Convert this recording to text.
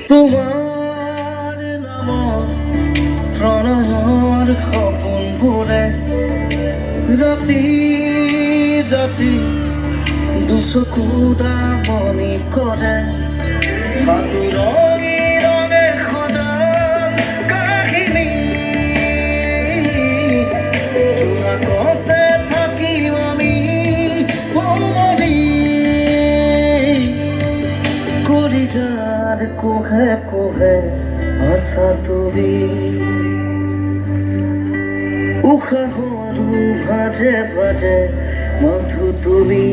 তোমাৰ নামত প্ৰণয়ৰ সপোনবোৰে ৰাতি ৰাতি দুচকু দামনি কৰে ফাগুৰণি ৰঙে সজা কাহিনী জোনাকতে থাকিম আমি পুনৰি কলিজাৰ কোহে কোহে আছা তুমি উশাহৰো ভাজে ভাজে মধু তুমি